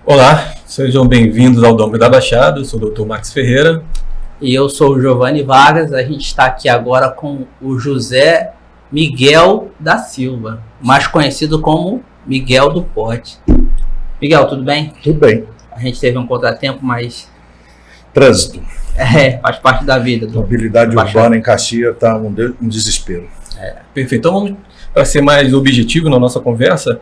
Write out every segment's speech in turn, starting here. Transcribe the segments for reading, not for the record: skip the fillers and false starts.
Olá, sejam bem-vindos ao Dom da Baixada. Eu sou o Dr. Max Ferreira. E eu sou o Giovanni Vargas. A gente está aqui agora com o José Miguel da Silva, mais conhecido como Miguel do Pote. Miguel, tudo bem? Tudo bem. A gente teve um contratempo, mas... Trânsito. Faz parte da vida. Mobilidade urbana em Caxias está um desespero. Perfeito. Então vamos, para ser mais objetivo na nossa conversa,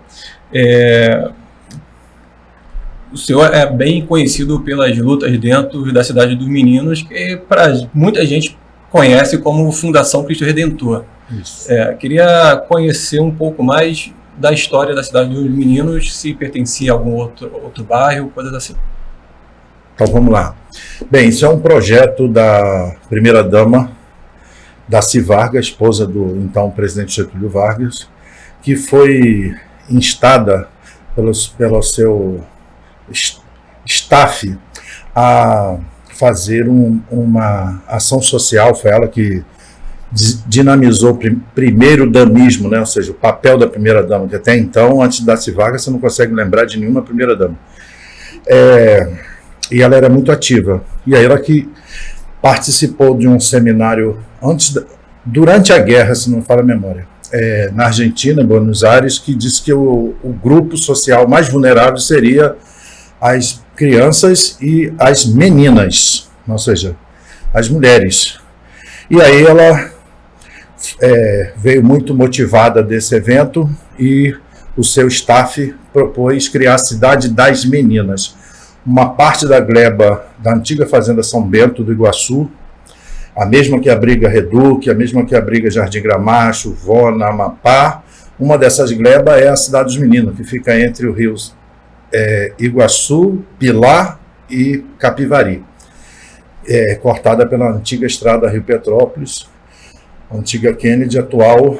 o senhor é bem conhecido pelas lutas dentro da Cidade dos Meninos, que para muita gente conhece como Fundação Cristo Redentor. Isso. Queria conhecer um pouco mais da história da Cidade dos Meninos, se pertencia a algum outro bairro, coisas assim. Então vamos lá. Bem, isso é um projeto da primeira-dama, Daci Vargas, esposa do então presidente Getúlio Vargas, que foi instada pelo seu staff a fazer uma ação social. Foi ela que dinamizou primeiro o damismo, né? Ou seja, o papel da primeira-dama, que até então, antes de Daci Vargas, você não consegue lembrar de nenhuma primeira-dama. E ela era muito ativa. E aí ela que participou de um seminário durante a guerra, se não me falha a memória, na Argentina, em Buenos Aires, que disse que o grupo social mais vulnerável seria as crianças e as meninas, ou seja, as mulheres. E aí ela veio muito motivada desse evento e o seu staff propôs criar a Cidade das Meninas. Uma parte da gleba da antiga Fazenda São Bento do Iguaçu, a mesma que abriga Reduc, a mesma que abriga Jardim Gramacho, Vona, Amapá. Uma dessas glebas é a Cidade dos Meninos, que fica entre os rios Iguaçu, Pilar e Capivari, cortada pela antiga estrada Rio Petrópolis, antiga Kennedy, atual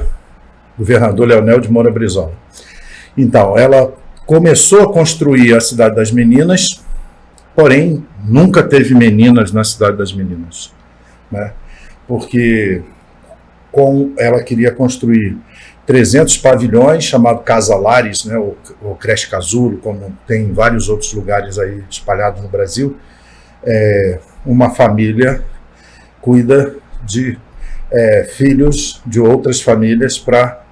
governador Leonel de Moura Brizola. Então, ela começou a construir a Cidade das Meninas, porém, nunca teve meninas na Cidade das Meninas, né? Porque ela queria construir 300 pavilhões, chamado Casalares, né, ou Creche Casulo, como tem em vários outros lugares aí espalhados no Brasil. Uma família cuida de filhos de outras famílias para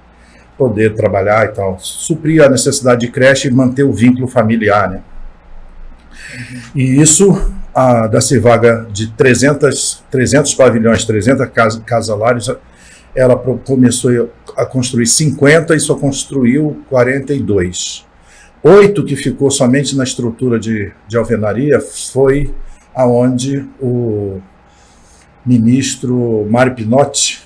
poder trabalhar e tal, suprir a necessidade de creche e manter o vínculo familiar, né? E isso, a Daci Vargas, de 300 pavilhões, 300 casalares, ela começou a construir 50 e só construiu 42. 8 que ficou somente na estrutura de alvenaria foi aonde o ministro Mário Pinotti,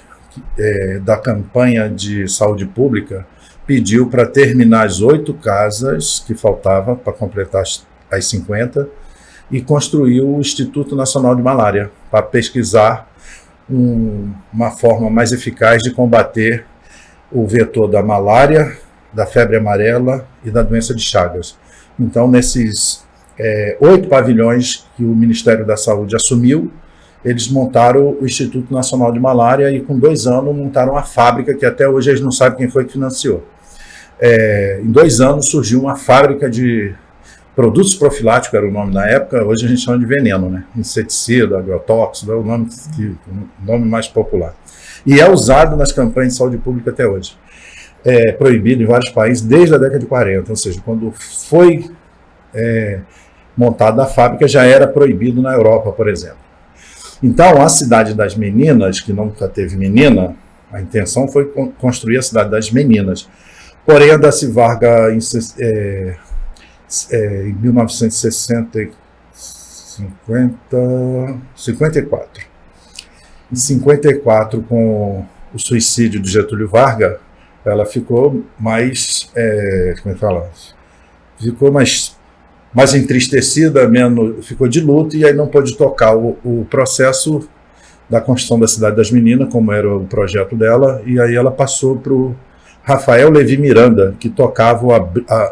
da campanha de saúde pública, pediu para terminar as 8 casas que faltavam para completar as 50 e construiu o Instituto Nacional de Malária para pesquisar uma forma mais eficaz de combater o vetor da malária, da febre amarela e da doença de Chagas. Então, nesses 8 pavilhões que o Ministério da Saúde assumiu, eles montaram o Instituto Nacional de Malária e, com 2 anos, montaram a fábrica, que até hoje eles não sabem quem foi que financiou. Em 2 anos surgiu uma fábrica de produtos profiláticos, era o nome na época, hoje a gente chama de veneno, né? Inseticida, agrotóxico, é o nome mais popular. E é usado nas campanhas de saúde pública até hoje. É proibido em vários países desde a década de 40, ou seja, quando foi montada a fábrica já era proibido na Europa, por exemplo. Então, a Cidade das Meninas, que nunca teve menina, a intenção foi construir a Cidade das Meninas. Porém, a Daci Vargas, em 1954. Em 54, com o suicídio de Getúlio Vargas, ela ficou mais, ficou mais entristecida, ficou de luto, e aí não pôde tocar o processo da construção da Cidade das Meninas, como era o projeto dela, e aí ela passou para o Rafael Levi Miranda, que tocava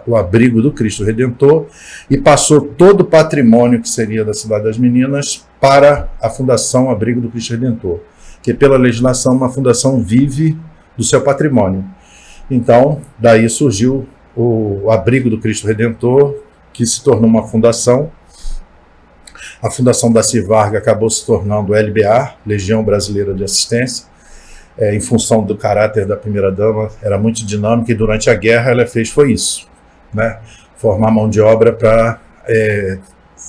o Abrigo do Cristo Redentor, e passou todo o patrimônio que seria da Cidade das Meninas para a Fundação Abrigo do Cristo Redentor, que pela legislação uma fundação vive do seu patrimônio. Então, daí surgiu o Abrigo do Cristo Redentor, que se tornou uma fundação. A Fundação Darcy Vargas acabou se tornando LBA, Legião Brasileira de Assistência, em função do caráter da primeira-dama, era muito dinâmica, e durante a guerra ela foi isso, né? Formar mão de obra para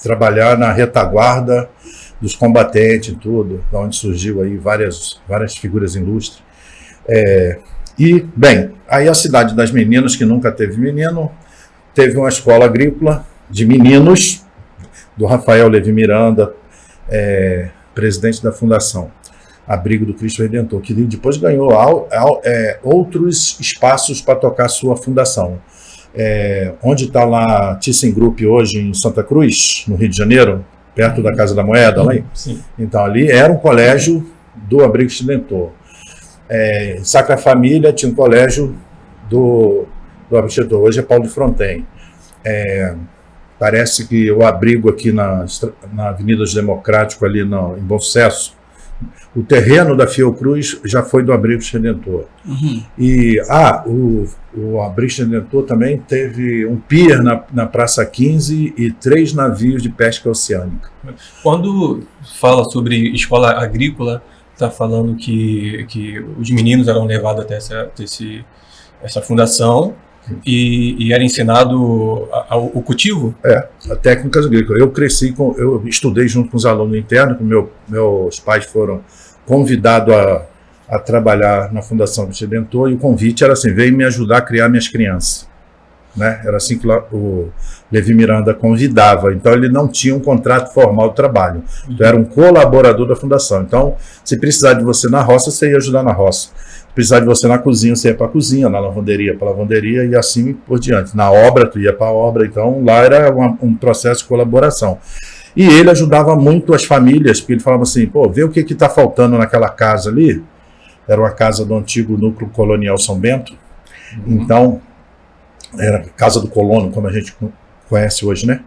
trabalhar na retaguarda dos combatentes e tudo, da onde surgiu aí várias figuras ilustres. E, bem, aí a Cidade das Meninas, que nunca teve menino, teve uma escola agrícola de meninos, do Rafael Levi Miranda, presidente da Fundação Abrigo do Cristo Redentor, que depois ganhou outros espaços para tocar sua fundação. Onde está lá a ThyssenKrupp hoje, em Santa Cruz, no Rio de Janeiro, perto da Casa da Moeda, lá. Sim. Então ali era um colégio do Abrigo Redentor. Em Sacra Família tinha um colégio do Abrigo Redentor, hoje é Paulo de Fronten. Parece que o abrigo aqui na Avenida dos Democráticos, ali em Bom Sucesso, o terreno da Fiocruz já foi do Abrigo Redentor. Uhum. E o Abrigo Redentor também teve um pier na Praça 15 e 3 navios de pesca oceânica. Quando fala sobre escola agrícola, está falando que os meninos eram levados até essa fundação e era ensinado o cultivo? A técnicas agrícolas. Eu estudei junto com os alunos internos, que meus pais foram convidados a trabalhar na Fundação Redentor, e o convite era assim: vem me ajudar a criar minhas crianças. Né? Era assim que o Levi Miranda convidava. Então ele não tinha um contrato formal de trabalho. Então era um colaborador da Fundação. Então, se precisar de você na roça, você ia ajudar na roça. Se precisar de você na cozinha, você ia para a cozinha, na lavanderia para a lavanderia, e assim por diante. Na obra, tu ia para a obra. Então lá era um processo de colaboração. E ele ajudava muito as famílias, porque ele falava assim: pô, vê o que está faltando naquela casa ali. Era uma casa do antigo núcleo colonial São Bento. Então, era a Casa do Colono, como a gente conhece hoje, né?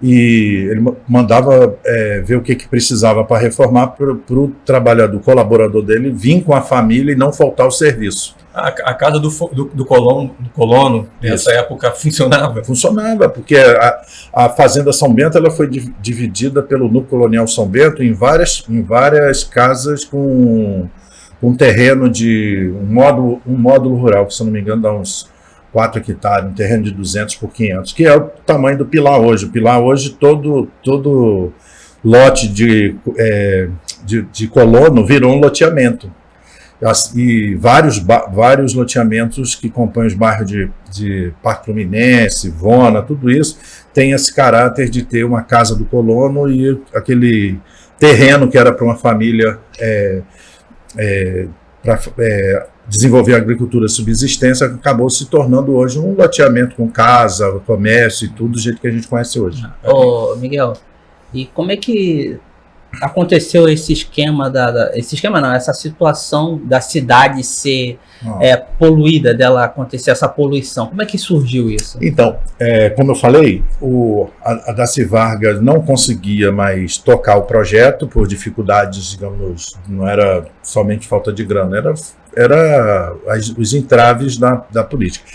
E ele mandava ver o que precisava para reformar, para o trabalhador, colaborador dele, vir com a família e não faltar o serviço. A casa do colono, nessa época, funcionava? Funcionava, porque a Fazenda São Bento ela foi dividida pelo núcleo colonial São Bento em várias casas com terreno de um módulo rural, que se eu não me engano dá uns 4 hectares, um terreno de 200 por 500, que é o tamanho do Pilar hoje. O Pilar hoje, todo lote de colono virou um loteamento. E vários loteamentos que compõem os bairros de Parque Fluminense, Vona, tudo isso, tem esse caráter de ter uma casa do colono e aquele terreno que era para uma família desenvolver a agricultura de subsistência, acabou se tornando hoje um loteamento com casa, comércio e tudo do jeito que a gente conhece hoje. Ô, Miguel, e como é que aconteceu esse esquema essa situação da cidade ser poluída, dela acontecer essa poluição? Como é que surgiu isso? Então, como eu falei, a Darcy Vargas não conseguia mais tocar o projeto por dificuldades, digamos, não era somente falta de grana, era os entraves da política.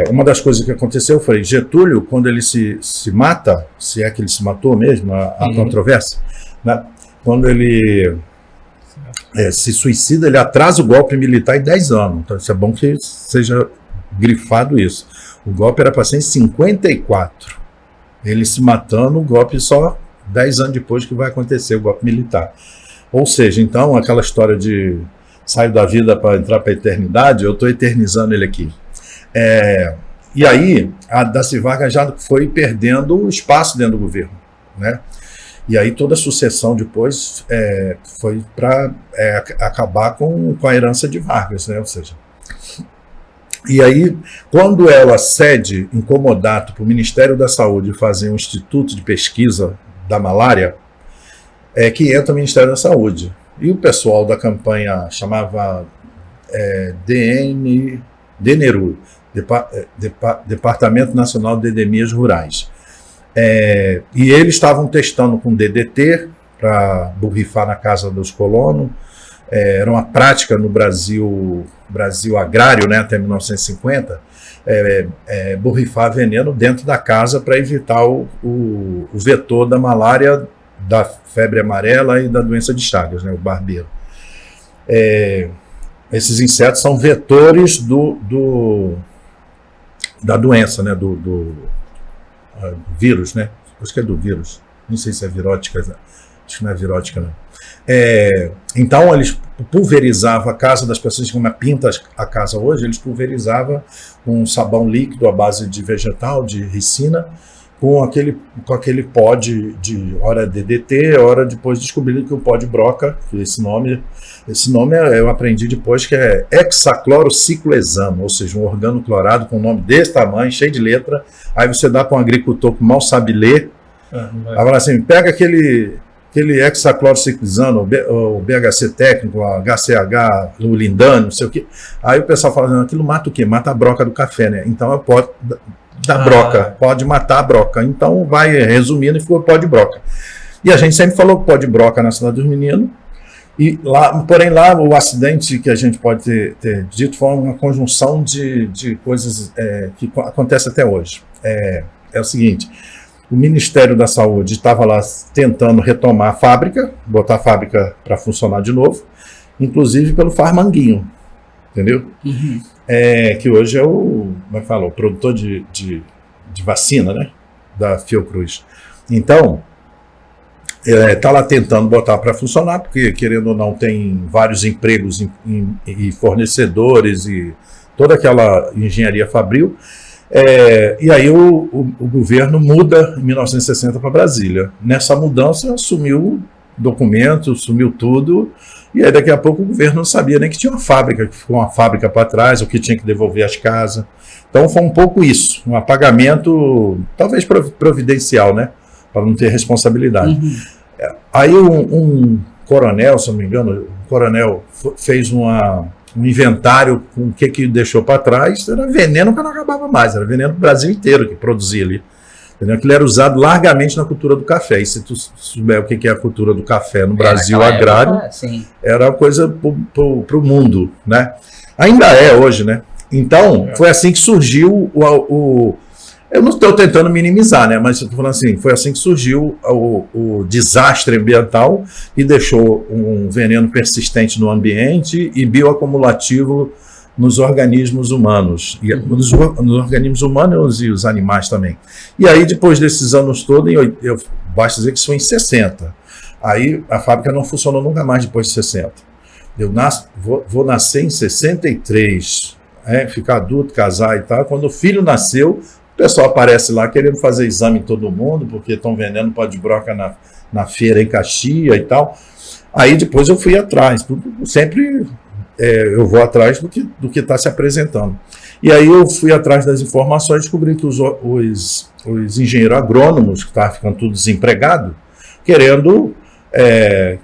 Uma das coisas que aconteceu foi Getúlio, quando ele se mata, se é que ele se matou mesmo, a controvérsia, né? Quando ele se suicida, ele atrasa o golpe militar em 10 anos. Então isso é bom que seja grifado isso. O golpe era para ser em 54. Ele se matando, o golpe só 10 anos depois que vai acontecer o golpe militar. Ou seja, então aquela história de saio da vida para entrar para a eternidade, eu estou eternizando ele aqui. E aí a Darcy Vargas já foi perdendo o espaço dentro do governo, né? E aí toda a sucessão depois foi para acabar com a herança de Vargas, né? Ou seja, e aí quando ela cede em comodato para o Ministério da Saúde fazer um instituto de pesquisa da malária, que entra o Ministério da Saúde. E o pessoal da campanha chamava DNRU, Departamento Nacional de Endemias Rurais. E eles estavam testando com DDT para borrifar na casa dos colonos. Era uma prática no Brasil agrário, né, até 1950. borrifar veneno dentro da casa para evitar o vetor da malária, da febre amarela e da doença de Chagas, né, o barbeiro. Esses insetos são vetores da doença, né, do vírus, né? Acho que é do vírus. Não sei se é virótica, acho que não é virótica, não. Então, eles pulverizavam a casa das pessoas, como pinta a casa hoje, eles pulverizavam um sabão líquido à base de vegetal, de ricina, com aquele pó de hora DDT, hora depois descobriram que o pó de broca, que esse nome eu aprendi depois, que é hexaclorocicloexano, ou seja, um organo clorado com um nome desse tamanho, cheio de letra. Aí você dá para um agricultor que mal sabe ler, aí fala assim, pega aquele hexaclorocicloexano, o BHC técnico, o HCH, o lindano, não sei o quê. Aí o pessoal fala, não, aquilo mata o quê? Mata a broca do café, né? Então é pó da broca, pode matar a broca. Então vai resumindo e ficou pó de broca. E a gente sempre falou pó de broca na Cidade dos Meninos. Porém lá o acidente que a gente pode ter dito foi uma conjunção de coisas que acontece até hoje. É o seguinte, o Ministério da Saúde estava lá tentando retomar a fábrica, botar a fábrica para funcionar de novo, inclusive pelo Farmanguinho, entendeu? Uhum. Que hoje é o produtor de vacina, né, da Fiocruz. Então, está lá tentando botar para funcionar, porque, querendo ou não, tem vários empregos e fornecedores e toda aquela engenharia fabril. E aí o governo muda em 1960 para Brasília. Nessa mudança, sumiu documento, sumiu tudo, e aí daqui a pouco o governo não sabia nem que tinha uma fábrica, que ficou uma fábrica para trás, ou que tinha que devolver as casas. Então foi um pouco isso, um apagamento, talvez providencial, né? Para não ter responsabilidade. Uhum. Aí um coronel, se não me engano, fez um inventário com o que deixou para trás. Era veneno que não acabava mais, era veneno do Brasil inteiro que produzia ali. Entendeu? Aquilo era usado largamente na cultura do café. E se tu souber o que é a cultura do café no Brasil agrário, era uma coisa para o mundo, né? Ainda é hoje, né? Então, foi assim que surgiu eu não estou tentando minimizar, né? Mas estou falando assim, foi assim que surgiu o desastre ambiental e deixou um veneno persistente no ambiente e bioacumulativo nos organismos humanos, nos organismos humanos e os animais também. E aí, depois desses anos todos, basta dizer que isso foi em 60. Aí a fábrica não funcionou nunca mais depois de 60. Eu vou nascer em 63, ficar adulto, casar e tal. Quando o filho nasceu, o pessoal aparece lá querendo fazer exame em todo mundo, porque estão vendendo pó de broca na feira em Caxias e tal. Aí depois eu fui atrás, sempre eu vou atrás do que está se apresentando. E aí eu fui atrás das informações e descobri que os engenheiros agrônomos, que estavam ficando tudo desempregado, querendo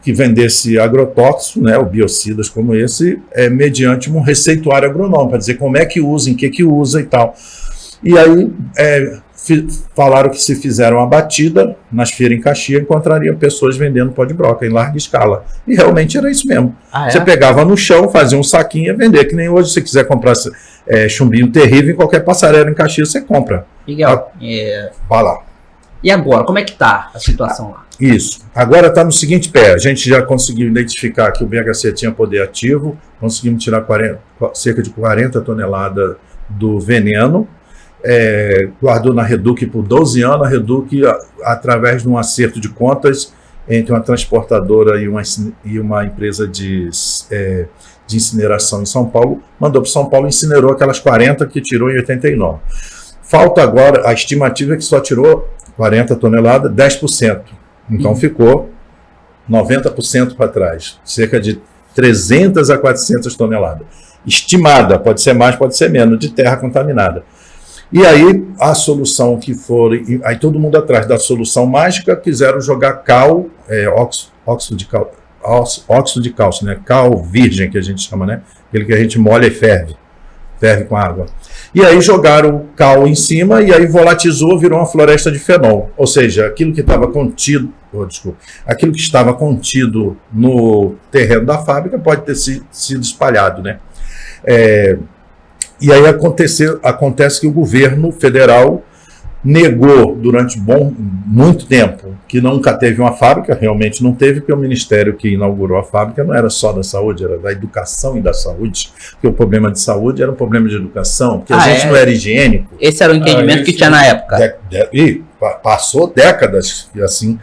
que vendesse agrotóxicos, né, ou biocidas como esse, mediante um receituário agronômico, para dizer como é que usa, em que usa e tal. E aí falaram que se fizeram uma batida nas feiras em Caxias, encontrariam pessoas vendendo pó de broca em larga escala. E realmente era isso mesmo. Você pegava no chão, fazia um saquinho e ia vender, que nem hoje, se você quiser comprar chumbinho terrível, em qualquer passarela em Caxias você compra. Miguel, vai lá. E agora, como é que está a situação lá? Isso. Agora está no seguinte pé, a gente já conseguiu identificar que o BHC tinha poder ativo, conseguimos tirar cerca de 40 toneladas do veneno, guardou na Reduc por 12 anos, a Reduc, através de um acerto de contas entre uma transportadora e uma empresa de incineração em São Paulo, mandou para São Paulo e incinerou aquelas 40 que tirou em 89. Falta agora, a estimativa é que só tirou 40 toneladas, 10%. Então ficou 90% para trás, cerca de 300 a 400 toneladas. Estimada, pode ser mais, pode ser menos, de terra contaminada. E aí a solução que for, aí todo mundo atrás da solução mágica, quiseram jogar cal, óxido de cálcio, né? Cal virgem que a gente chama, né? Aquele que a gente molha e ferve com água. E aí jogaram cal em cima e aí volatilizou, virou uma floresta de fenol. Ou seja, aquilo que estava contido, aquilo que estava contido no terreno da fábrica pode ter sido espalhado, né? E aí acontece que o governo federal negou durante muito tempo que nunca teve uma fábrica, realmente não teve, porque o ministério que inaugurou a fábrica não era só da saúde, era da educação e da saúde, porque o problema de saúde era um problema de educação, porque a gente não era higiênico. Esse era o entendimento que tinha na época. E passou décadas, assim.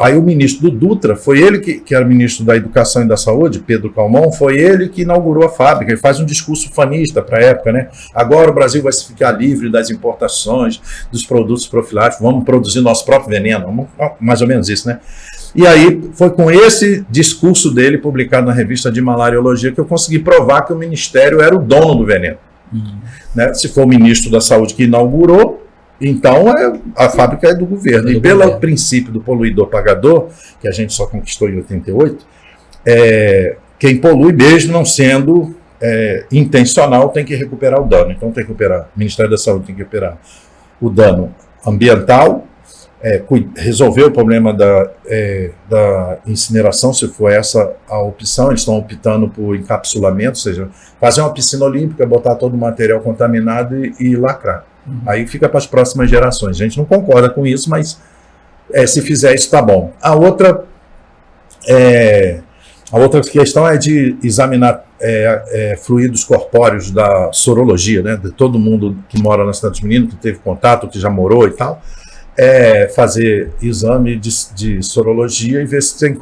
Aí o ministro do Dutra, foi ele que era ministro da Educação e da Saúde, Pedro Calmon, foi ele que inaugurou a fábrica. Ele faz um discurso fanista para a época, né? Agora o Brasil vai se ficar livre das importações, dos produtos profiláticos, vamos produzir nosso próprio veneno, mais ou menos isso, né? E aí foi com esse discurso dele, publicado na revista de Malariologia, que eu consegui provar que o ministério era o dono do veneno. Né? Se for o ministro da Saúde que inaugurou, então a fábrica é do governo. E pelo princípio do poluidor-pagador, que a gente só conquistou em 88, quem polui, mesmo não sendo intencional, tem que recuperar o dano. Então tem que recuperar, o Ministério da Saúde tem que recuperar o dano ambiental, resolver o problema da incineração, se for essa a opção. Eles estão optando por encapsulamento, ou seja, fazer uma piscina olímpica, botar todo o material contaminado e lacrar. Aí fica para as próximas gerações. A gente não concorda com isso, mas se fizer isso, está bom. A outra questão é de examinar fluidos corpóreos da sorologia, né, de todo mundo que mora na cidade dos meninos, que teve contato, que já morou e tal. Fazer exame de sorologia e ver se tem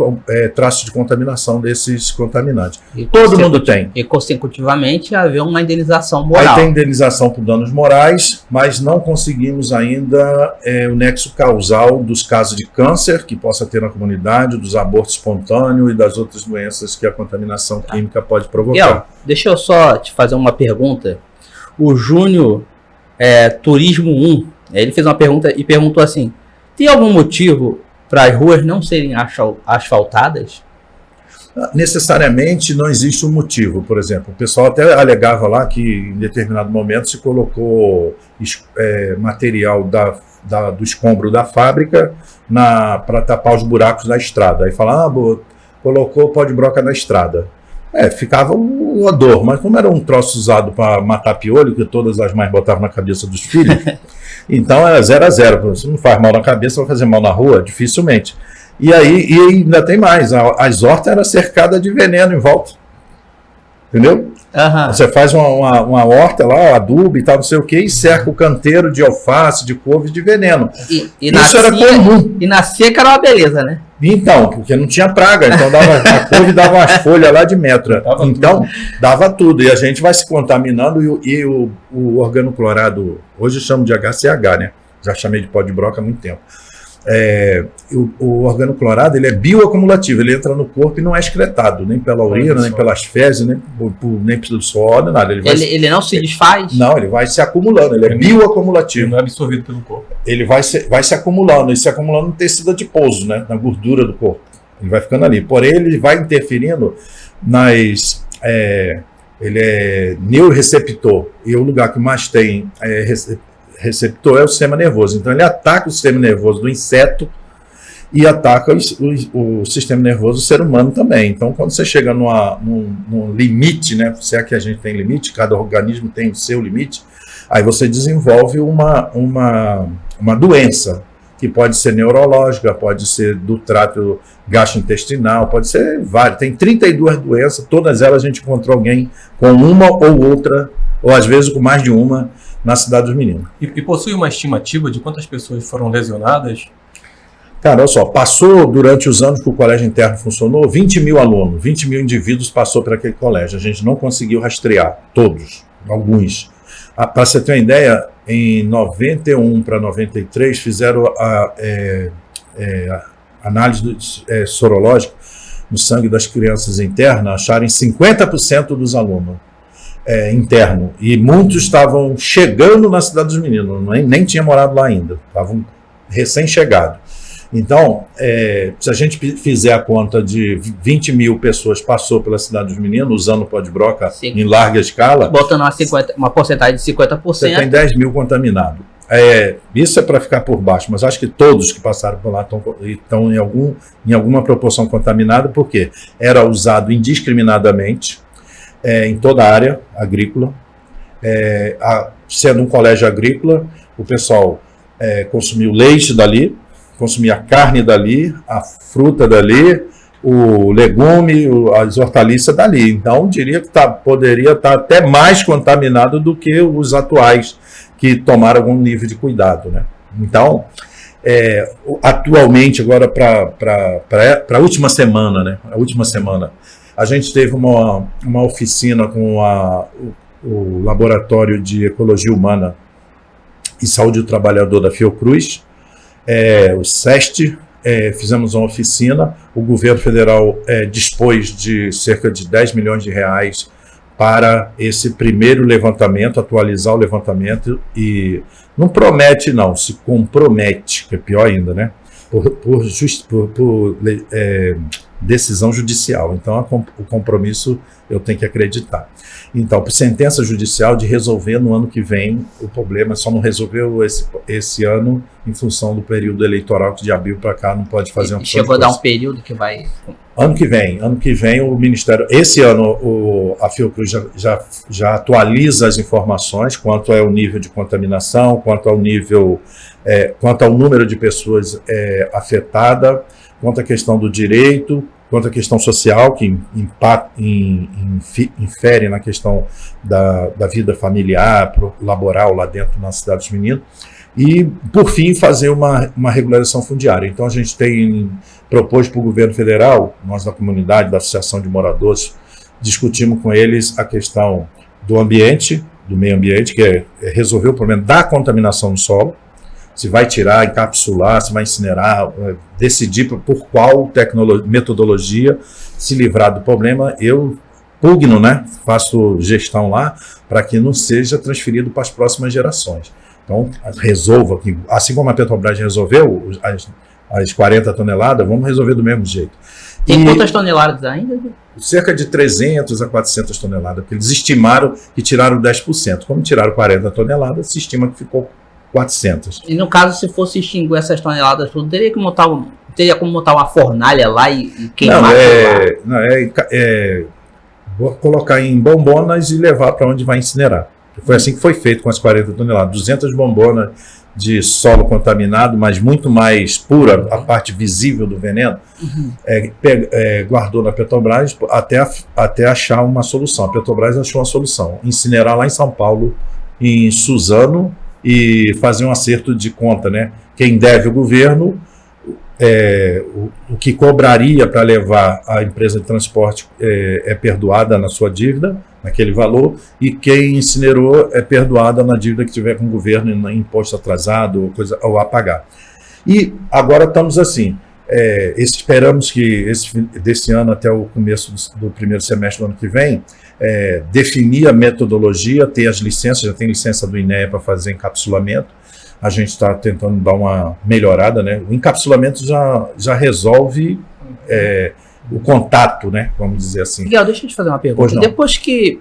traço de contaminação desses contaminantes. Todo mundo tem. E consecutivamente haver uma indenização moral. Aí tem indenização por danos morais, mas não conseguimos ainda o nexo causal dos casos de câncer que possa ter na comunidade, dos abortos espontâneos e das outras doenças que a contaminação química pode provocar. Miguel, deixa eu só te fazer uma pergunta. O Júnior Turismo 1, ele fez uma pergunta e perguntou assim: tem algum motivo para as ruas não serem asfaltadas? Necessariamente não existe um motivo. Por exemplo, o pessoal até alegava lá que em determinado momento se colocou material do escombro da fábrica para tapar os buracos da estrada. Aí fala, colocou pó de broca na estrada. Ficava o odor, mas como era um troço usado para matar piolho, que todas as mães botavam na cabeça dos filhos, então era 0 a 0. Você não faz mal na cabeça, vai fazer mal na rua? Dificilmente. E ainda tem mais, as hortas eram cercadas de veneno em volta. Entendeu? Você faz uma horta lá, adubo e tal, não sei o que, e cerca o canteiro de alface, de couve de veneno. Isso era comum. E na seca era uma beleza, né? Então, porque não tinha praga, então a couve dava umas folhas lá de metro. Então, dava tudo. E a gente vai se contaminando e o organoclorado, hoje eu chamo de HCH, né? Já chamei de pó de broca há muito tempo. O organoclorado, ele é bioacumulativo, ele entra no corpo e não é excretado, nem pela urina, nem pelas fezes, nem pelo suor, nem nada. Ele não se desfaz? Não, ele vai se acumulando, ele é bioacumulativo. Ele não é absorvido pelo corpo. Ele vai se acumulando, e se acumulando no tecido adiposo, né, na gordura do corpo. Ele vai ficando ali. Porém, ele vai interferindo ele é neuroreceptor, e o lugar que mais tem receptor é o sistema nervoso. Então ele ataca o sistema nervoso do inseto e ataca o sistema nervoso do ser humano também. Então quando você chega num limite, né, se é que a gente tem limite, cada organismo tem o seu limite, aí você desenvolve uma doença, que pode ser neurológica, pode ser do trato gastrointestinal, pode ser várias. Tem 32 doenças, todas elas a gente encontrou alguém com uma ou outra, ou às vezes com mais de uma, na cidade dos meninos. E possui uma estimativa de quantas pessoas foram lesionadas? Cara, olha só, passou durante os anos que o colégio interno funcionou, 20 mil alunos, 20 mil indivíduos passou por aquele colégio. A gente não conseguiu rastrear todos, alguns. Para você ter uma ideia, em 91 para 93 fizeram a análise sorológica no sangue das crianças internas, acharam 50% dos alunos interno, e muitos estavam chegando na cidade dos meninos, nem tinha morado lá ainda, estavam recém-chegados. Então, se a gente fizer a conta de 20 mil pessoas passou pela cidade dos meninos, usando pó de broca em larga escala, botando uma porcentagem de 50%, você tem 10 mil contaminados. Isso é para ficar por baixo, mas acho que todos que passaram por lá estão em alguma proporção contaminada, porque era usado indiscriminadamente em toda a área agrícola, sendo um colégio agrícola, o pessoal consumia o leite dali, consumia a carne dali, a fruta dali, o legume, as hortaliças dali. Então, diria que poderia estar até mais contaminado do que os atuais, que tomaram algum nível de cuidado, né? Então, atualmente, agora para a última semana, né? A última semana, a gente teve uma oficina com o Laboratório de Ecologia Humana e Saúde do Trabalhador da Fiocruz, o SEST. Fizemos uma oficina, o governo federal dispôs de cerca de 10 milhões de reais para esse primeiro levantamento, atualizar o levantamento, e não promete não, se compromete, que é pior ainda, né? Por decisão judicial. Então, o compromisso eu tenho que acreditar. Então, por sentença judicial de resolver no ano que vem o problema, só não resolveu esse ano em função do período eleitoral, que de abril para cá não pode fazer uma chegou a dar um período que vai... Ano que vem o Ministério, esse ano a Fiocruz já atualiza as informações quanto é o nível de contaminação, quanto ao nível, quanto ao número de pessoas afetadas, quanto à questão do direito, quanto à questão social, que infere na questão da vida familiar, laboral lá dentro na Cidade dos Meninos, e, por fim, fazer uma regularização fundiária. Então, a gente propôs para o governo federal, nós da comunidade, da Associação de Moradores, discutimos com eles a questão do ambiente, do meio ambiente, que é resolver o problema da contaminação no solo, se vai tirar, encapsular, se vai incinerar, decidir por qual metodologia se livrar do problema. Eu pugno, né? Faço gestão lá para que não seja transferido para as próximas gerações. Então, resolva, assim como a Petrobras resolveu as 40 toneladas, vamos resolver do mesmo jeito. Tem quantas toneladas ainda? Cerca de 300 a 400 toneladas, porque eles estimaram que tiraram 10%. Como tiraram 40 toneladas, se estima que ficou 400. E no caso, se fosse extinguir essas toneladas tudo, teria como montar uma fornalha lá e queimar? Vou colocar em bombonas e levar para onde vai incinerar. Foi assim que foi feito com as 40 toneladas. 200 bombonas de solo contaminado, mas muito mais pura, a parte visível do veneno, guardou na Petrobras até achar uma solução. A Petrobras achou uma solução. Incinerar lá em São Paulo, em Suzano, e fazer um acerto de conta, né? Quem deve o governo, o que cobraria para levar a empresa de transporte é perdoada na sua dívida, naquele valor, e quem incinerou é perdoada na dívida que tiver com o governo, em imposto atrasado ou a pagar. E agora estamos assim, esperamos que desse ano até o começo do primeiro semestre do ano que vem, definir a metodologia, ter as licenças, já tem licença do INEA para fazer encapsulamento. A gente está tentando dar uma melhorada, né? O encapsulamento já resolve o contato, né? Vamos dizer assim. Miguel, deixa eu te fazer uma pergunta. Depois que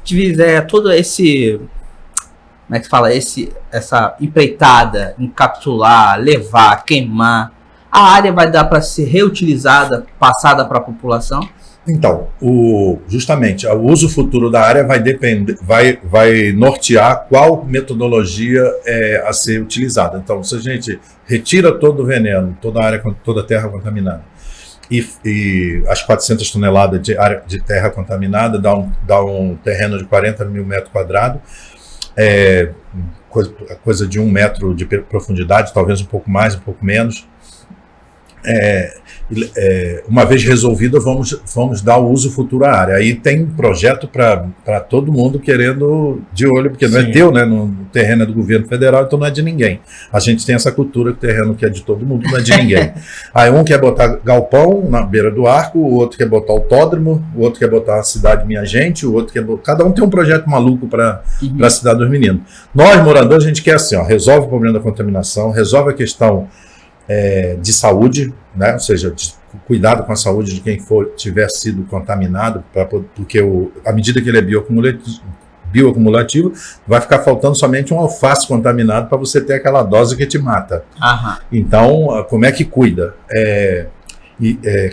tiver todo esse, como é que fala, essa empreitada, encapsular, levar, queimar, a área vai dar para ser reutilizada, passada para a população? Então, justamente, o uso futuro da área vai nortear qual metodologia a ser utilizada. Então, se a gente retira todo o veneno, toda a área, toda a terra contaminada, e as 400 toneladas de área de terra contaminada dá um terreno de 40 mil metros quadrados, coisa de 1 metro de profundidade, talvez um pouco mais, um pouco menos. Uma vez resolvida, vamos dar o uso futuro à área. Aí tem um projeto para todo mundo querendo de olho, porque não é teu, né? No terreno é do governo federal, então não é de ninguém. A gente tem essa cultura que o terreno que é de todo mundo não é de ninguém. Aí um quer botar galpão na beira do arco, o outro quer botar autódromo, o outro quer botar a cidade Minha Gente, o outro quer botar... Cada um tem um projeto maluco para a cidade dos meninos. Nós, moradores, a gente quer assim, resolve o problema da contaminação, resolve a questão de saúde, né? Ou seja, cuidado com a saúde de quem tiver sido contaminado, porque à medida que ele é bioacumulativo, vai ficar faltando somente um alface contaminado para você ter aquela dose que te mata. Então, como é que cuida?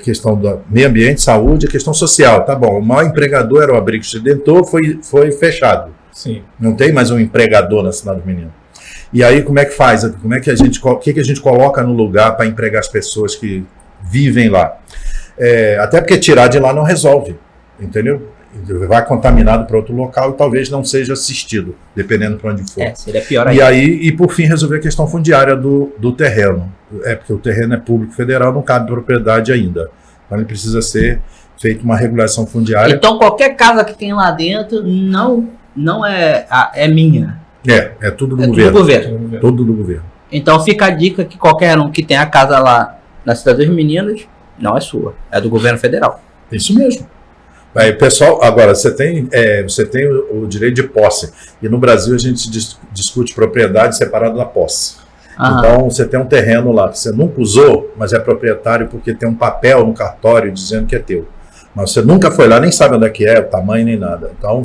Questão do meio ambiente, saúde, questão social, tá bom, o maior empregador era o Abrigo Estudentor, foi fechado. Sim. Não tem mais um empregador na Cidade dos Meninos. E aí como é que faz? Como é que o que a gente coloca no lugar para empregar as pessoas que vivem lá? Até porque tirar de lá não resolve, entendeu? Vai contaminado para outro local e talvez não seja assistido, dependendo para onde for. Seria pior E ainda. aí, por fim, resolver a questão fundiária do terreno. Porque o terreno é público federal, não cabe propriedade ainda. Então ele precisa ser feita uma regulação fundiária. Então qualquer casa que tem lá dentro não é minha. É tudo do É governo. do governo. Tudo do governo. Então fica a dica que qualquer um que tem a casa lá na Cidade dos Meninos não é sua, é do governo federal. Isso mesmo. Aí, pessoal, agora, você tem o direito de posse. E no Brasil a gente discute propriedade separada da posse. Aham. Então, você tem um terreno lá que você nunca usou, mas é proprietário porque tem um papel no cartório dizendo que é teu. Mas você nunca foi lá, nem sabe onde é que é, o tamanho, nem nada. Então,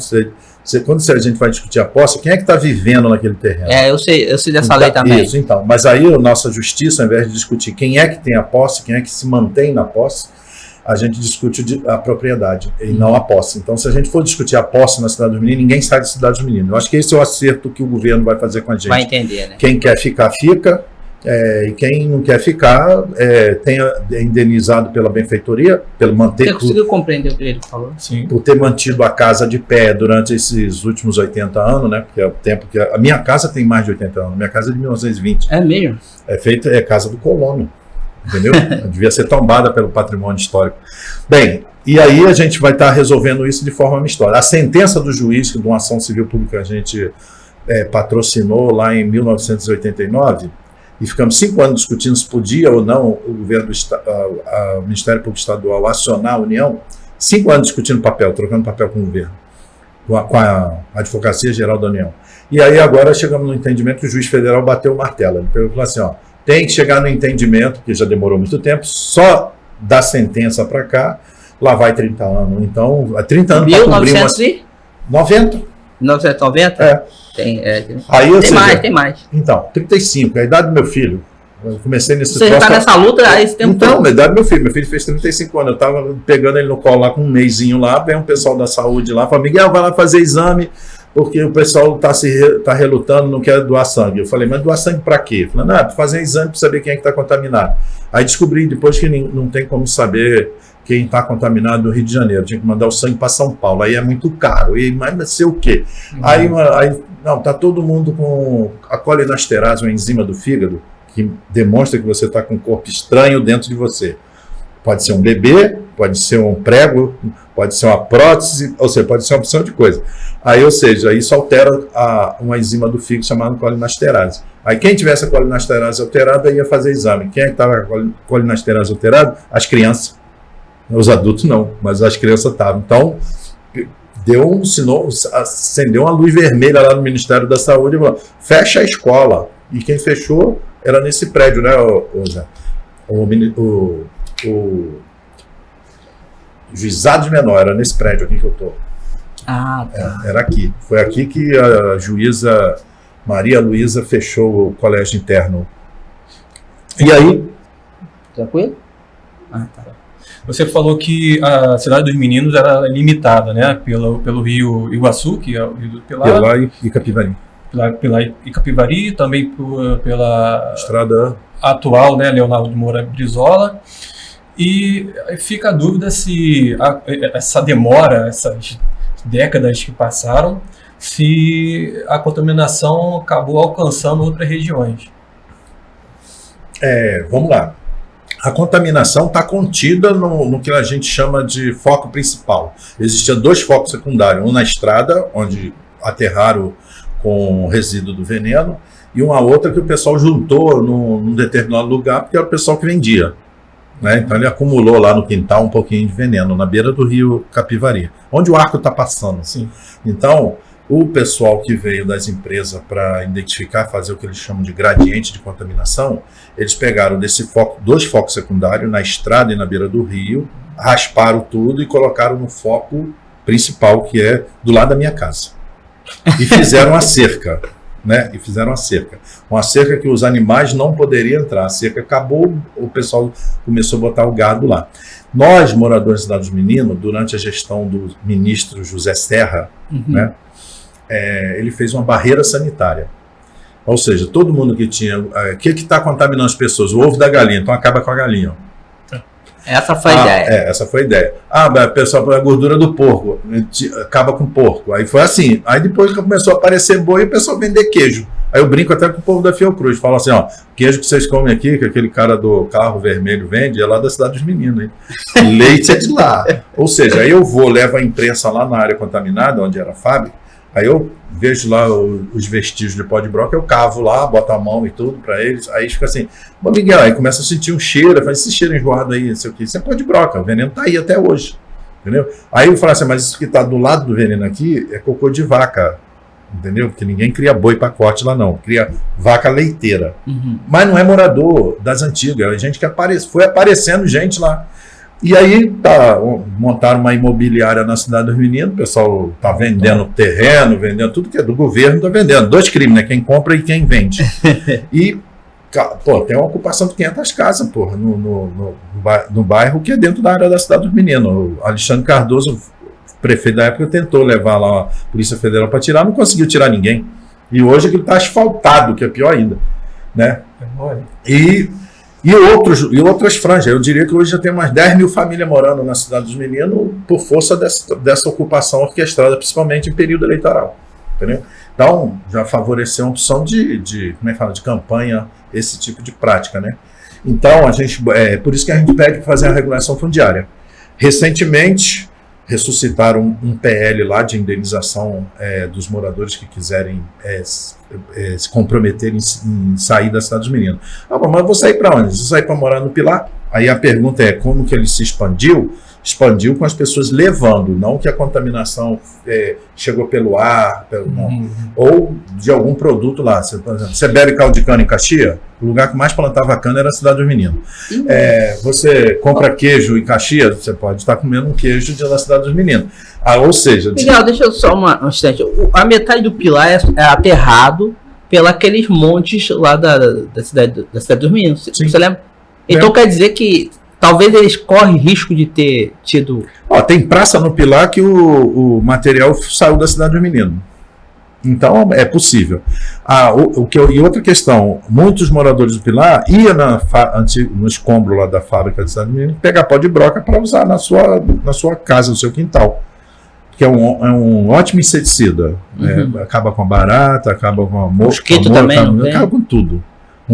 quando a gente vai discutir a posse, quem é que está vivendo naquele terreno? Eu sei dessa lei também. Isso, então. Mas aí a nossa justiça, ao invés de discutir quem é que tem a posse, quem é que se mantém na posse, a gente discute a propriedade e não a posse. Então, se a gente for discutir a posse na Cidade dos Meninos, ninguém sai da Cidade dos Meninos. Eu acho que esse é o acerto que o governo vai fazer com a gente. Vai entender, né? Quem quer ficar, fica. E quem não quer ficar, é indenizado pela benfeitoria, pelo manter. Você conseguiu compreender o que ele falou? Sim. Por ter mantido a casa de pé durante esses últimos 80 anos, né? Porque é o tempo que. A minha casa tem mais de 80 anos. A minha casa é de 1920. É mesmo? É casa do colono. Entendeu? Devia ser tombada pelo patrimônio histórico. Bem, e aí a gente vai estar resolvendo isso de forma amistosa. A sentença do juiz, de uma ação civil pública que a gente patrocinou lá em 1989, e ficamos 5 anos discutindo se podia ou não o governo o Ministério Público Estadual acionar a União, 5 anos discutindo papel, trocando papel com o governo, com a Advocacia Geral da União. E aí agora chegamos no entendimento que o juiz federal bateu o martelo. Ele falou assim, tem que chegar no entendimento, que já demorou muito tempo, só da sentença para cá, lá vai 30 anos. Então, há 30 anos para cumprir 90. 1990? É. Tem mais. Então, 35, a idade do meu filho. Eu comecei nesse Você está nessa luta há esse tempo Então, todo. a idade do meu filho fez 35 anos. Eu estava pegando ele no colo lá com um mesinho lá, vem um pessoal da saúde lá, fala, Miguel, vai lá fazer exame, porque o pessoal está relutando, não quer doar sangue. Eu falei, mas doar sangue para quê? Falei, para fazer exame para saber quem é que está contaminado. Aí descobri depois que não tem como saber quem está contaminado no Rio de Janeiro. Tinha que mandar o sangue para São Paulo. Aí é muito caro. E mas vai ser o quê? Aí tá todo mundo com a colinesterase, uma enzima do fígado, que demonstra que você está com um corpo estranho dentro de você. Pode ser um bebê, pode ser um prego, pode ser uma prótese, ou seja, pode ser uma opção de coisa. Aí, ou seja, isso altera uma enzima do fígado chamada colinesterase. Aí quem tivesse a colinesterase alterada ia fazer exame. Quem é que estava com a colinesterase alterada? As crianças. Os adultos não, mas as crianças estavam. Então, deu um sinal, acendeu uma luz vermelha lá no Ministério da Saúde e falou, fecha a escola. E quem fechou era nesse prédio, né, Zé? O juizado de menor, era nesse prédio aqui que eu estou. Ah, tá. Era aqui. Foi aqui que a juíza Maria Luísa fechou o colégio interno. E aí? Tranquilo? Ah, tá. Você falou que a Cidade dos Meninos era limitada, né, pelo rio Iguaçu, que é o rio do Pilar. Pela e Capivari. Pela Icapivari, também pela Estrada atual, né, Leonardo de Moura Brizola. E fica a dúvida se essa demora, essas décadas que passaram, se a contaminação acabou alcançando outras regiões. Vamos lá. A contaminação está contida no que a gente chama de foco principal. Existiam 2 focos secundários, um na estrada, onde aterraram com resíduo do veneno, e uma outra que o pessoal juntou num determinado lugar, porque era o pessoal que vendia. Né? Então ele acumulou lá no quintal um pouquinho de veneno, na beira do rio Capivari, onde o arco está passando. Sim. Então, o pessoal que veio das empresas para identificar, fazer o que eles chamam de gradiente de contaminação, eles pegaram 2 focos secundários na estrada e na beira do rio, rasparam tudo e colocaram no foco principal, que é do lado da minha casa. E fizeram a cerca. Né? E fizeram uma cerca que os animais não poderiam entrar. A cerca acabou, o pessoal começou a botar o gado lá. Nós, moradores da Cidade dos Meninos, durante a gestão do ministro José Serra, né, ele fez uma barreira sanitária. Ou seja, todo mundo que tinha... O que está contaminando as pessoas? O ovo da galinha, então acaba com a galinha. Essa foi a ideia. Essa foi a ideia. Pessoal, a gordura do porco, acaba com o porco. Aí foi assim. Aí depois que começou a aparecer boi, o pessoal vender queijo. Aí eu brinco até com o povo da Fiocruz. Falo assim, ó, queijo que vocês comem aqui, que aquele cara do carro vermelho vende, é lá da cidade dos meninos, hein? Leite é de lá. Ou seja, aí eu levo a imprensa lá na área contaminada, onde era a fábrica, aí eu vejo lá os vestígios de pó de broca, eu cavo lá, boto a mão e tudo para eles, aí fica assim, bom, Miguel, aí começa a sentir um cheiro, faz esse cheiro enjoado aí, não sei o que, isso é pó de broca, o veneno tá aí até hoje, entendeu? Aí eu falo assim, mas isso que tá do lado do veneno aqui é cocô de vaca, entendeu? Porque ninguém cria boi para corte lá não, cria vaca leiteira, mas não é morador das antigas, é gente que foi aparecendo gente lá. E aí montaram uma imobiliária na cidade dos meninos, o pessoal está vendendo terreno, vendendo tudo que é do governo, está vendendo. 2 crimes, né? Quem compra e quem vende. E, tem uma ocupação de 500 casas, no bairro que é dentro da área da cidade dos meninos. O Alexandre Cardoso, prefeito da época, tentou levar lá a Polícia Federal para tirar, não conseguiu tirar ninguém. E hoje aquilo está asfaltado, que é pior ainda, né? E outras franjas. Eu diria que hoje já tem umas 10 mil famílias morando na cidade dos meninos por força dessa ocupação orquestrada, principalmente em período eleitoral. Entendeu? Então, já favoreceu a opção de campanha, esse tipo de prática, né? Então, por isso que a gente pede para fazer a regulação fundiária. Recentemente, ressuscitaram um PL lá de indenização dos moradores que quiserem se comprometer em sair da cidade dos meninos. Mas eu vou sair para onde? Vou sair para morar no Pilar? Aí a pergunta é como que ele se expandiu? Expandiu com as pessoas levando, não que a contaminação chegou pelo ar, ou de algum produto lá. Por exemplo, você bebe caldo de cana em Caxias, o lugar que mais plantava cana era a cidade dos meninos. Você compra queijo em Caxias, você pode estar comendo um queijo da cidade dos meninos. Ou seja... Miguel, deixa eu só um instante. A metade do Pilar é aterrado pelos montes lá da cidade dos meninos. Você lembra? Então quer dizer que talvez eles correm risco de ter tido... Tem praça no Pilar que o material saiu da cidade dos meninos. Então, é possível. E outra questão, muitos moradores do Pilar iam no escombro lá da fábrica de cidade dos meninos pegar pó de broca para usar na sua casa, no seu quintal. Que é um ótimo inseticida. Acaba com a barata, acaba com a mosquito também, acaba com tudo.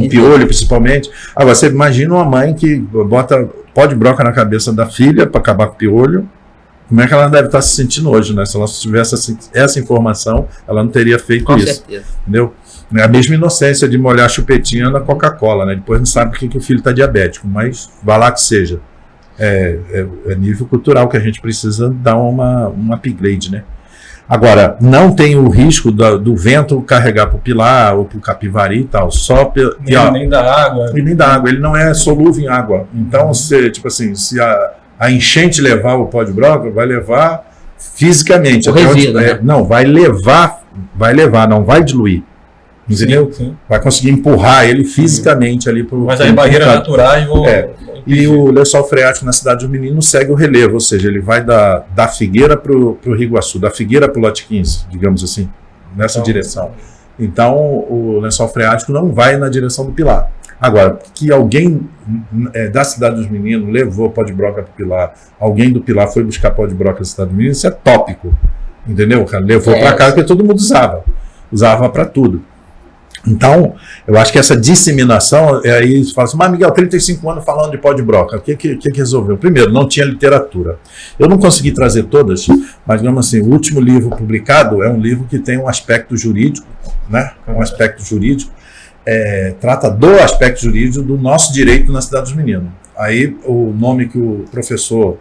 Piolho, principalmente. Agora, você imagina uma mãe que bota pó de broca na cabeça da filha para acabar com o piolho. Como é que ela deve estar se sentindo hoje, né? Se ela tivesse essa informação, ela não teria feito com isso. Certeza. Entendeu? É a mesma inocência de molhar a chupetinha na Coca-Cola, né? Depois não sabe que o filho está diabético, mas vai lá que seja. É nível cultural que a gente precisa dar um upgrade, né? Agora, não tem o risco do vento carregar para o Pilar ou para o Capivari e tal, nem da água. E nem da água, ele não é solúvel em água. Então, se a enchente levar o pó de broca, vai levar fisicamente. Não, vai levar, não vai diluir. Entendeu? Sim. Vai conseguir empurrar ele fisicamente ali para o... Mas aí barreiras naturais vão... E o lençol freático na cidade do menino segue o relevo, ou seja, ele vai da Figueira para o Rio Iguaçu, da Figueira para o lote 15, digamos assim, nessa direção. Então, o lençol freático não vai na direção do Pilar. Agora, que alguém da cidade dos meninos levou pó de broca para o Pilar, alguém do Pilar foi buscar pó de broca na cidade dos meninos, isso é tópico, entendeu? O cara levou para casa porque todo mundo usava para tudo. Então, eu acho que essa disseminação, aí você fala assim, mas Miguel, 35 anos falando de pó de broca, o que resolveu? Primeiro, não tinha literatura. Eu não consegui trazer todas, mas, digamos assim, o último livro publicado é um livro que tem um aspecto jurídico, né? Um aspecto jurídico, trata do aspecto jurídico do nosso direito na cidade dos meninos. Aí, o nome que o professor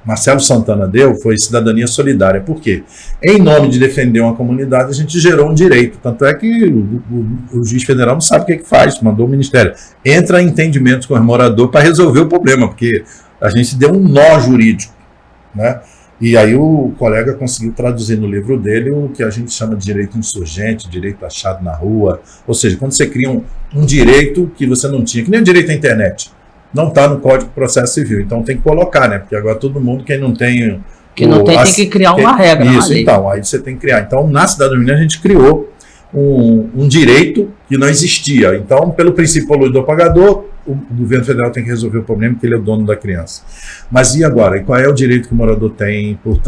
Marcelo Santana deu foi Cidadania Solidária. Por quê? Em nome de defender uma comunidade, a gente gerou um direito. Tanto é que o juiz federal não sabe o que faz, mandou o Ministério. Entra em entendimento com o morador para resolver o problema, porque a gente deu um nó jurídico, né? E aí o colega conseguiu traduzir no livro dele o que a gente chama de direito insurgente, direito achado na rua. Ou seja, quando você cria um direito que você não tinha, que nem o direito à internet. Não está no Código de Processo Civil, então tem que colocar, né? Porque agora todo mundo, quem não tem Que não tem que criar uma regra. Isso, então, aí você tem que criar. Então, na Cidade do Menino, a gente criou um direito que não existia. Então, pelo princípio poluidor-pagador, o governo federal tem que resolver o problema, porque ele é o dono da criança. Mas e agora? E qual é o direito que o morador tem por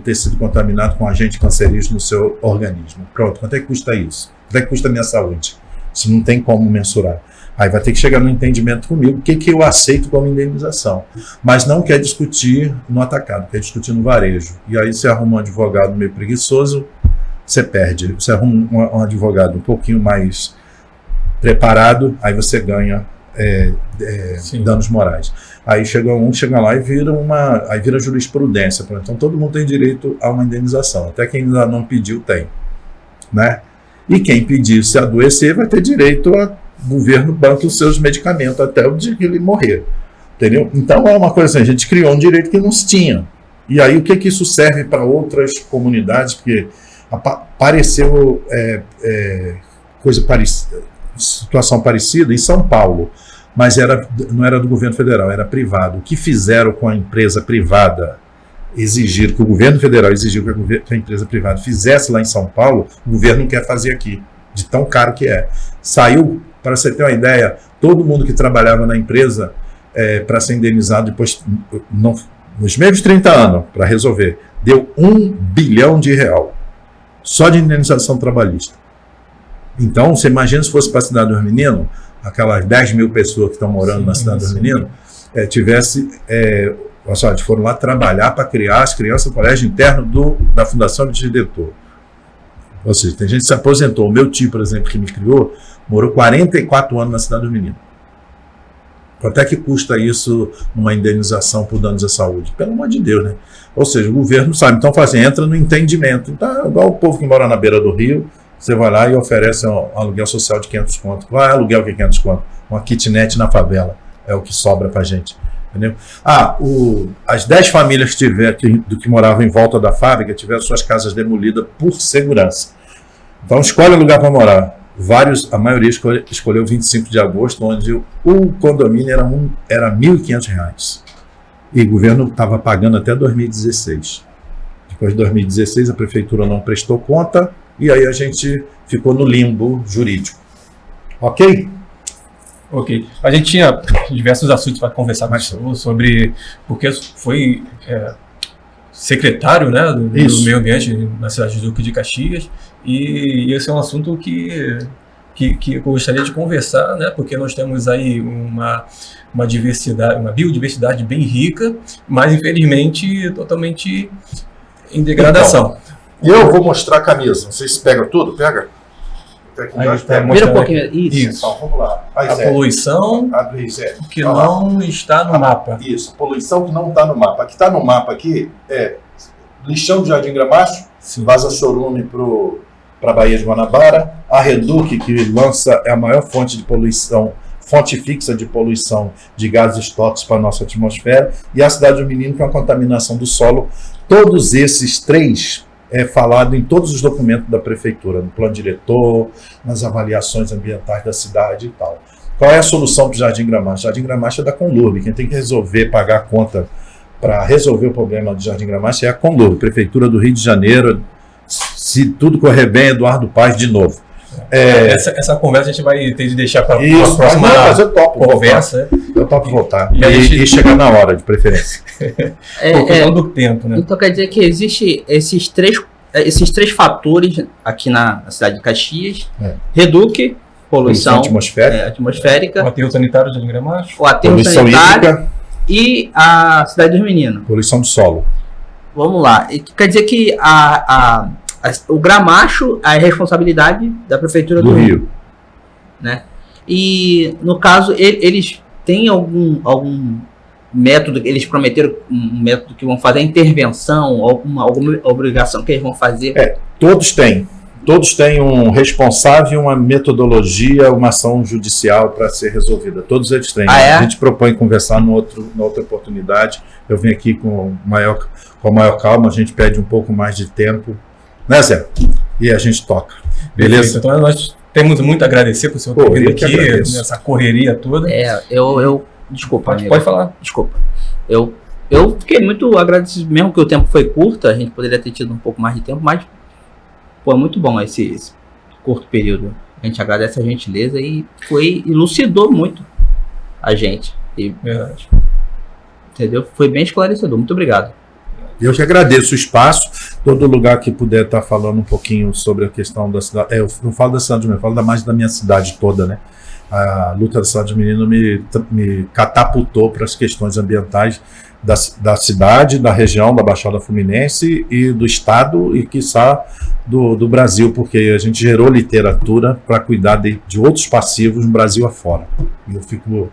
ter sido contaminado com agente cancerígeno no seu organismo? Pronto, quanto é que custa isso? Quanto é que custa a minha saúde? Isso não tem como mensurar. Aí vai ter que chegar no entendimento comigo, o que eu aceito como indenização. Mas não quer discutir no atacado, quer discutir no varejo. E aí você arruma um advogado meio preguiçoso, você perde. Você arruma um advogado um pouquinho mais preparado, aí você ganha danos morais. Aí chega lá e vira jurisprudência. Então todo mundo tem direito a uma indenização. Até quem ainda não pediu tem. Né? E quem pedir se adoecer vai ter direito a o governo banca os seus medicamentos até o dia que ele morrer, entendeu? Então é uma coisa assim, a gente criou um direito que não se tinha. E aí o que isso serve para outras comunidades? Porque apareceu situação parecida em São Paulo, mas não era do governo federal, era privado. O que fizeram com a empresa privada, exigiram que o governo federal exigiu que a empresa privada fizesse lá em São Paulo, o governo não quer fazer aqui, de tão caro que é. Saiu, para você ter uma ideia, todo mundo que trabalhava na empresa para ser indenizado depois, nos mesmos 30 anos, para resolver, deu R$1 bilhão só de indenização trabalhista. Então, você imagina se fosse para a Cidade dos Meninos, aquelas 10 mil pessoas que estão morando na Cidade dos Meninos, eles foram lá trabalhar para criar as crianças no colégio interno da Fundação de Diretor. Ou seja, tem gente que se aposentou. O meu tio, por exemplo, que me criou, morou 44 anos na Cidade dos Meninos. Quanto é que custa isso numa indenização por danos à saúde? Pelo amor de Deus, né? Ou seja, o governo sabe. Então, faz assim, entra no entendimento. Então, igual o povo que mora na beira do rio, você vai lá e oferece um aluguel social de 500 conto. Qual é aluguel que é 500 conto? Uma kitnet na favela. É o que sobra pra gente. Entendeu? As 10 famílias que moravam em volta da fábrica tiveram suas casas demolidas por segurança. Então, escolhe um lugar para morar. A maioria escolheu 25 de agosto, onde o condomínio era R$1.500. E o governo estava pagando até 2016. Depois de 2016, a prefeitura não prestou conta e aí a gente ficou no limbo jurídico. Ok? Ok. A gente tinha diversos assuntos para conversar mais sobre, porque foi secretário, né, do meio ambiente na cidade de Duque de Caxias, e esse é um assunto que eu gostaria de conversar, né, porque nós temos aí uma biodiversidade bem rica, mas infelizmente totalmente em degradação. Então, eu vou mostrar a camisa. Não sei se pega tudo, pega? Vira um pouquinho. Isso. Então, vamos lá. A poluição que não está no mapa. Isso, a poluição que não está no mapa. A que está no mapa aqui é lixão de Jardim Gramacho, vaza chorume para a Baía de Guanabara, a Reduc, que é a maior fonte de poluição, fonte fixa de poluição de gases tóxicos para a nossa atmosfera, e a Cidade do Menino, que é uma contaminação do solo. Todos esses três é falado em todos os documentos da prefeitura, no plano diretor, nas avaliações ambientais da cidade e tal. Qual é a solução para o Jardim Gramacho? Jardim Gramacho é da Conlurb. Quem tem que pagar a conta para resolver o problema do Jardim Gramacho é a Conlurb, Prefeitura do Rio de Janeiro. Se tudo correr bem, Eduardo Paes de novo. Essa conversa a gente vai ter de deixar para a próxima conversa. Eu topo voltar. E chegar na hora, de preferência. Por questão do tempo, né? Então quer dizer que existe esses três fatores aqui na cidade de Caxias. Reduc, poluição atmosférica. O aterro sanitário de Gramacho. O aterro sanitário e a Cidade dos Meninos. Poluição do solo. Vamos lá. Quer dizer que o Gramacho é a responsabilidade da Prefeitura do Rio. Né? E, no caso, eles têm algum método, eles prometeram um método que vão fazer a intervenção, alguma obrigação que eles vão fazer? Todos têm. Todos têm um responsável, uma metodologia, uma ação judicial para ser resolvida. Todos eles têm. A gente propõe conversar na outra oportunidade. Eu venho aqui com maior calma, a gente pede um pouco mais de tempo. Né, Zé? E a gente toca. Beleza? Então nós temos muito a agradecer por senhor ter vindo aqui, nessa correria toda. Desculpa. Pode falar. Desculpa. Eu Eu fiquei muito agradecido, mesmo que o tempo foi curto, a gente poderia ter tido um pouco mais de tempo, mas foi muito bom esse curto período. A gente agradece a gentileza e elucidou muito a gente. Verdade. Entendeu? Foi bem esclarecedor. Muito obrigado. Eu que agradeço o espaço, todo lugar que puder estar falando um pouquinho sobre a questão da cidade. Eu não falo da cidade mesmo, eu falo mais da minha cidade toda, né? A luta da cidade do menino me catapultou para as questões ambientais da cidade, da região da Baixada Fluminense e do estado e, quiçá, do Brasil, porque a gente gerou literatura para cuidar de outros passivos no Brasil afora. E eu fico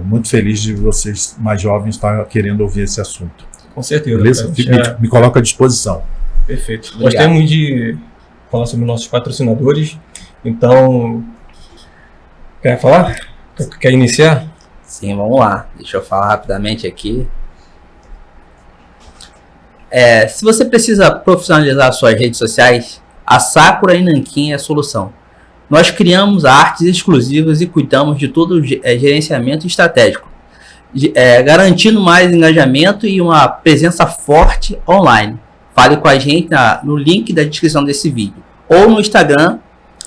muito feliz de vocês mais jovens estar querendo ouvir esse assunto. Com certeza. Beleza? Me coloco à disposição. Perfeito. Obrigado. Gostamos de falar sobre nossos patrocinadores. Então, quer falar? Quer iniciar? Sim, vamos lá. Deixa eu falar rapidamente aqui. Se você precisa profissionalizar suas redes sociais, a Sakura e Nankin é a solução. Nós criamos artes exclusivas e cuidamos de todo o gerenciamento estratégico, garantindo mais engajamento e uma presença forte online. Fale com a gente no link da descrição desse vídeo ou no Instagram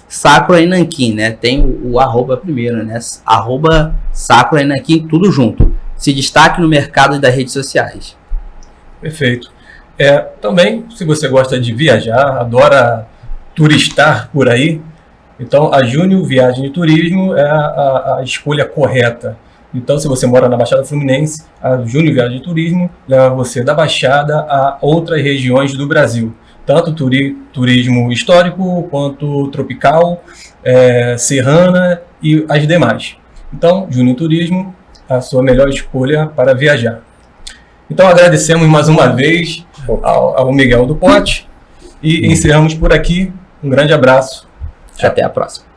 Sakura e Nankin, né? Tem o arroba primeiro, né? Arroba Sakura e Nankin, tudo junto. Se destaque no mercado das redes sociais. Perfeito. Também, se você gosta de viajar, adora turistar por aí, então a Júnior Viagem e Turismo é a escolha correta. Então, se você mora na Baixada Fluminense, a Júnior Viagem e Turismo leva você da Baixada a outras regiões do Brasil. Tanto turismo histórico, quanto tropical, serrana e as demais. Então, Júnior Turismo, a sua melhor escolha para viajar. Então, agradecemos mais uma vez ao Miguel do Pote e encerramos por aqui. Um grande abraço. Até a próxima.